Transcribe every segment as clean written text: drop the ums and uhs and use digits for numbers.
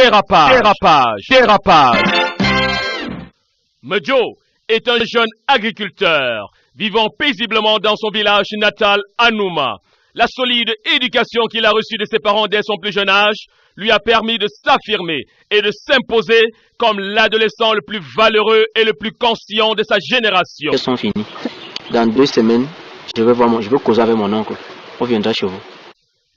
Dérapage, dérapage, dérapage. Medjo est un jeune agriculteur vivant paisiblement dans son village natal Anouma. La solide éducation qu'il a reçue de ses parents dès son plus jeune âge lui a permis de s'affirmer et de s'imposer comme l'adolescent le plus valeureux et le plus conscient de sa génération. Ils sont finis. Dans 2 semaines, je vais causer avec mon oncle. On viendra chez vous.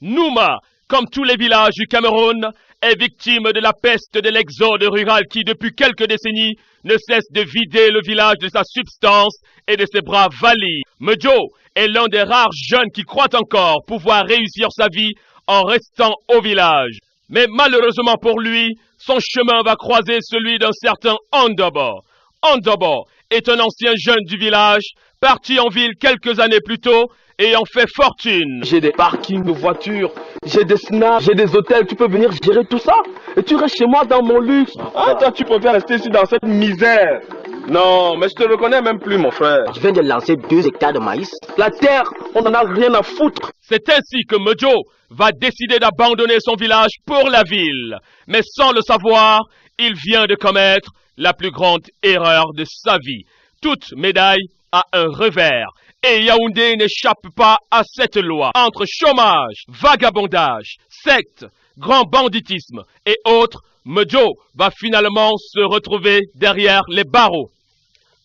Nouma, comme tous les villages du Cameroun, est victime de la peste de l'exode rural qui, depuis quelques décennies, ne cesse de vider le village de sa substance et de ses bras valides. Medjo est l'un des rares jeunes qui croient encore pouvoir réussir sa vie en restant au village. Mais malheureusement pour lui, son chemin va croiser celui d'un certain Andobo. Andobo est un ancien jeune du village, parti en ville quelques années plus tôt et en fait fortune. J'ai des parkings de voitures, j'ai des snaps, j'ai des hôtels, tu peux venir gérer tout ça et tu restes chez moi dans mon luxe. Ah, toi tu préfères rester ici dans cette misère. Non, mais je te reconnais même plus mon frère. Je viens de lancer 2 hectares de maïs. La terre, on n'en a rien à foutre. C'est ainsi que Medjo va décider d'abandonner son village pour la ville. Mais sans le savoir, il vient de commettre la plus grande erreur de sa vie. Toute médaille a un revers. Et Yaoundé n'échappe pas à cette loi. Entre chômage, vagabondage, secte, grand banditisme et autres, Medjo va finalement se retrouver derrière les barreaux.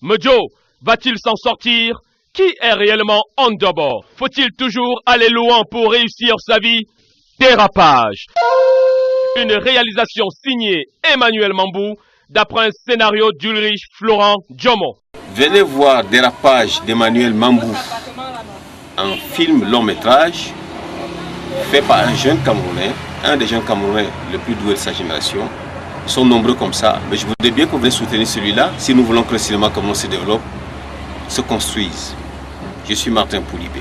Medjo va-t-il s'en sortir? Qui est réellement Andobo? Faut-il toujours aller loin pour réussir sa vie? Dérapage. Une réalisation signée Emmanuel Mambou d'après un scénario d'Ulrich Florent Djomo. Venez voir Dérapage d'Emmanuel Mambou, un film long métrage fait par un jeune Camerounais, un des jeunes Camerounais le plus doué de sa génération. Ils sont nombreux comme ça, mais je voudrais bien que vous venez soutenir celui-là si nous voulons que le cinéma comme on se développe, se construise. Je suis Martin Poulibé.